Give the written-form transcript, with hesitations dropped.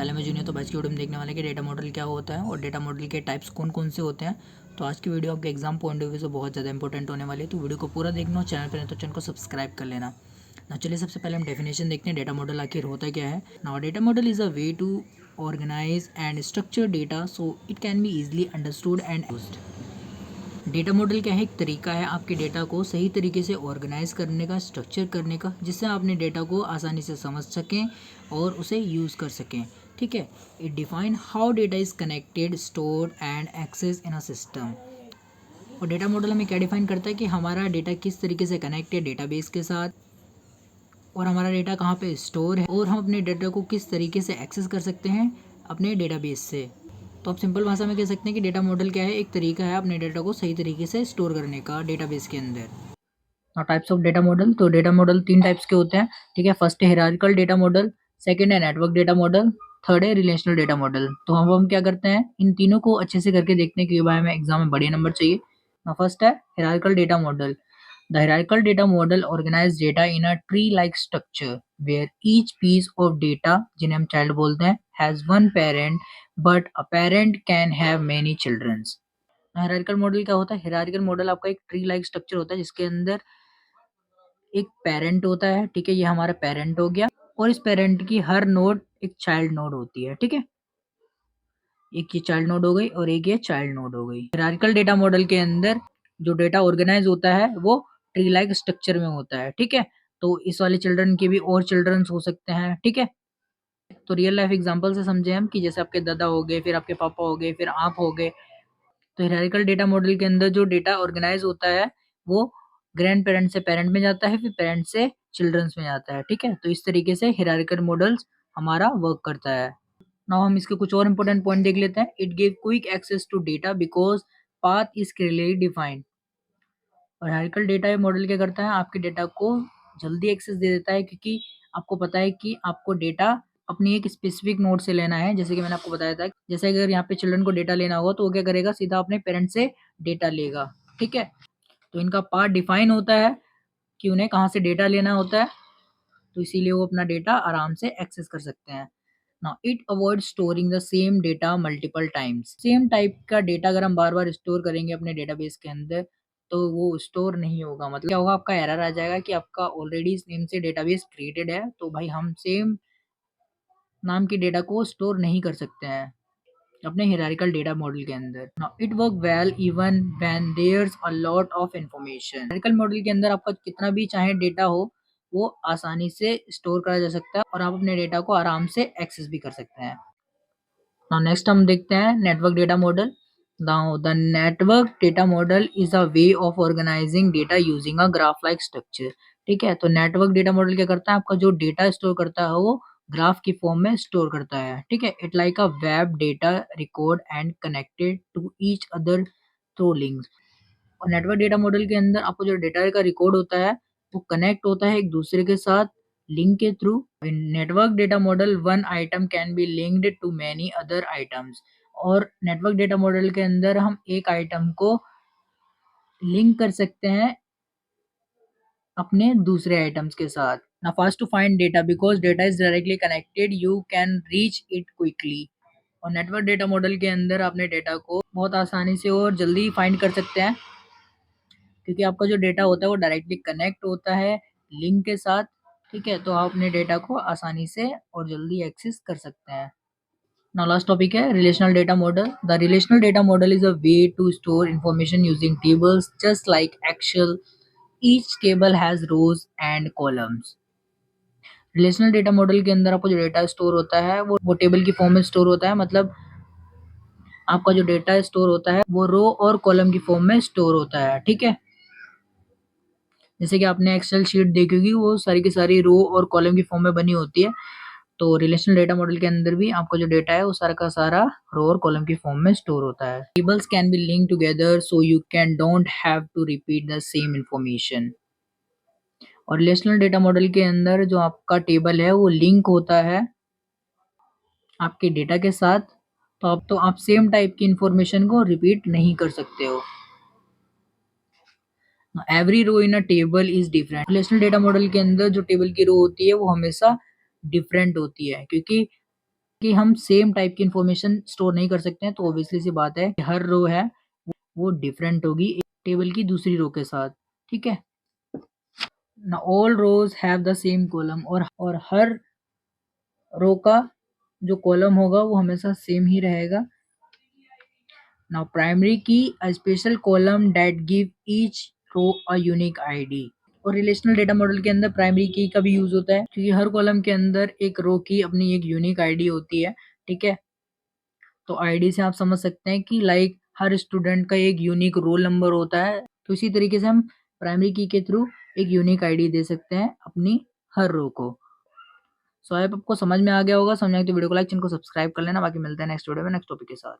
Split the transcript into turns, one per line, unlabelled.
पहले में जूनियर तो आज की वीडियो में देखने वाले कि डेटा मॉडल क्या होता है और डेटा मॉडल के टाइप्स कौन कौन से होते हैं। तो आज की वीडियो आपके एग्जाम पॉइंट ऑफ व्यू से बहुत ज़्यादा इंपॉर्टेंट होने वाली है, तो वीडियो को पूरा देखना और चैनल पर नहीं तो चैनल को सब्सक्राइब कर लेना ना। चलिए सबसे पहले हम डेफिनेशन देखते हैं डेटा मॉडल आखिर होता क्या है। Now data model is a way to organise and structure data so it can be easily understood and used. Data model क्या है, एक तरीका है आपके डेटा को सही तरीके से ऑर्गेनाइज करने का, स्ट्रक्चर करने का, जिससे आप अपने डेटा को आसानी से समझ सकें और उसे यूज़ कर सकें। ठीक है। It define how data is connected, stored and access in a system. और डेटा मॉडल हमें क्या डिफाइन करता है कि हमारा डेटा किस तरीके से कनेक्ट है डेटाबेस के साथ, और हमारा डेटा कहाँ पे स्टोर है, और हम अपने डेटा को किस तरीके से एक्सेस कर सकते हैं अपने डेटाबेस से। तो आप सिंपल भाषा में कह सकते हैं कि डेटा मॉडल क्या है, एक तरीका है अपने डेटा को सही तरीके से स्टोर करने का डेटाबेस के अंदर। और टाइप्स ऑफ डेटा मॉडल, तो डेटा मॉडल 3 टाइप्स के होते हैं। ठीक है। फर्स्ट है हायरार्किकल डेटा मॉडल, सेकंड है नेटवर्क डेटा मॉडल, थर्ड है रिलेशनल डेटा मॉडल। तो हम क्या करते हैं, इन तीनों को अच्छे से करके देखते हैं कि भाई हमें एग्जाम में बढ़िया नंबर चाहिए। फर्स्ट है hierarchical data model. The hierarchical data model organizes data in a tree-like structure where each piece of data, जिन्हें हम child बोलते हैं, has one parent, but a parent can have many children. Hierarchical model क्या होता है? Hierarchical model आपका एक tree like structure होता है जिसके अंदर एक पेरेंट होता है। ठीक है, ये हमारा पेरेंट हो गया, और इस पेरेंट की हर नोड एक चाइल्ड नोड होती है। ठीक है, एक ये चाइल्ड नोड हो गई और एक ये चाइल्ड नोड हो गई। हायरार्किकल डेटा मॉडल के अंदर जो डेटा ऑर्गेनाइज होता है वो ट्री लाइक स्ट्रक्चर में होता है। ठीक है, तो इस वाले चिल्ड्रन के भी और चिल्ड्रन हो सकते हैं। ठीक है, तो रियल लाइफ एग्जांपल से समझे हम कि जैसे आपके दादा हो गए, फिर आपके पापा हो गए, फिर आप हो गए। तो हायरार्किकल डेटा मॉडल के अंदर जो डेटा ऑर्गेनाइज होता है वो ग्रैंड पेरेंट से पेरेंट में जाता है, फिर पेरेंट से चिल्ड्रंस में जाता है। ठीक है, तो इस तरीके से हायरार्किकल मॉडल्स हमारा वर्क करता है। नाउ हम इसके कुछ और इंपॉर्टेंट पॉइंट देख लेते हैं। It give quick access to data because path is clearly defined. और हायरार्किकल डेटा मॉडल क्या करता है, आपके डेटा को जल्दी एक्सेस दे देता है, क्योंकि आपको पता है कि आपको डेटा अपनी एक स्पेसिफिक नोड से लेना है। जैसे कि मैंने आपको बताया था, जैसे अगर यहाँ पे चिल्ड्रन को डेटा लेना होगा तो वो क्या करेगा, सीधा अपने पेरेंट से डेटा लेगा। ठीक है, तो इनका पार्ट डिफाइन होता है कि उन्हें कहाँ से डेटा लेना होता है, तो इसीलिए वो अपना डेटा आराम से एक्सेस कर सकते हैं। Now it avoid storing the same data multiple times. Same type का डेटा अगर हम बार बार स्टोर करेंगे अपने डेटाबेस के अंदर तो वो स्टोर नहीं होगा। मतलब क्या होगा, आपका एरर आ जाएगा कि आपका ऑलरेडी इस नेम से डेटाबेस क्रिएटेड है, तो भाई हम सेम नाम के डेटा को स्टोर नहीं कर सकते हैं अपने हायरार्किकल डेटा मॉडल के अंदर। Now it work well even when there's a lot of information. Hierarchical model के अंदर आपका कितना भी चाहे डेटा हो वो आसानी से स्टोर करा जा सकता है और आप अपने डेटा को आराम से एक्सेस भी कर सकते हैं। नाउ नेक्स्ट हम देखते हैं network data model. Now the network data model is a way of organising data using a graph like structure. ठीक है, तो नेटवर्क डेटा मॉडल क्या करता है, आपका जो डेटा स्टोर करता है वो ग्राफ की फॉर्म में स्टोर करता है। ठीक है, it like a web data record and connected to each other through links. और नेटवर्क डेटा मॉडल के अंदर आपको जो डेटा का रिकॉर्ड होता है वो कनेक्ट होता है एक दूसरे के साथ लिंक के through. In network data model one item can be linked to many other items. और नेटवर्क डेटा मॉडल के अंदर हम एक आइटम को लिंक कर सकते हैं अपने दूसरे आइटम्स के साथ। ना fast to find data because data is directly connected you can reach it quickly. और नेटवर्क डेटा मॉडल के अंदर अपने डेटा को बहुत आसानी से और जल्दी फाइंड कर सकते हैं, क्योंकि आपका जो डेटा होता है वो डायरेक्टली कनेक्ट होता है लिंक के साथ। ठीक है, तो आप अपने डेटा को आसानी से और जल्दी एक्सेस कर सकते हैं। नाउ लास्ट टॉपिक है relational data model. The relational data model is a way to store information using tables just like Excel. Each table has rows and columns. Relational data model के अंदर आपको जो data store होता है वो table की form में store होता है। मतलब आपका जो डेटा स्टोर होता है वो रो और कॉलम की फॉर्म में स्टोर होता है। ठीक है, जैसे कि आपने एक्सेल शीट देखी होगी, वो सारी की सारी रो और कॉलम की फॉर्म में बनी होती है। तो रिलेशनल डेटा मॉडल के अंदर भी आपका जो डेटा है वो सारा का सारा रो और कॉलम की फॉर्म में स्टोर होता है। Tables can be link together so you can don't have to repeat the same information. और रिलेशनल डेटा मॉडल के अंदर जो आपका टेबल है वो लिंक होता है आपके डेटा के साथ, तो आप सेम टाइप की इंफॉर्मेशन को रिपीट नहीं कर सकते हो। Every row in a table is different. Relational data model के अंदर जो टेबल की रो होती है वो हमेशा डिफरेंट होती है, क्योंकि कि हम सेम टाइप की इंफॉर्मेशन स्टोर नहीं कर सकते हैं, तो ऑब्वियसली सी बात है कि हर रो है वो डिफरेंट होगी एक टेबल की दूसरी रो के साथ। ठीक है, ना all rows have the same column, और हर रो का जो कॉलम होगा वो हमेशा सेम ही रहेगा। Now primary key a special column that give each row a unique ID. और रिलेशनल डेटा मॉडल के अंदर प्राइमरी की का भी यूज होता है, क्योंकि हर कॉलम के अंदर एक रो की अपनी एक यूनिक आईडी होती है। ठीक है, तो आईडी से आप समझ सकते हैं कि लाइक हर स्टूडेंट का एक यूनिक रोल नंबर होता है, तो इसी तरीके से हम प्राइमरी की के थ्रू एक यूनिक आईडी दे सकते हैं अपनी हर रो को। सो आई होप आपको समझ में आ गया होगा। समझ में आए तो वीडियो को लाइक, चैनल को सब्सक्राइब कर लेना। बाकी मिलते हैं नेक्स्ट वीडियो में नेक्स्ट टॉपिक के साथ।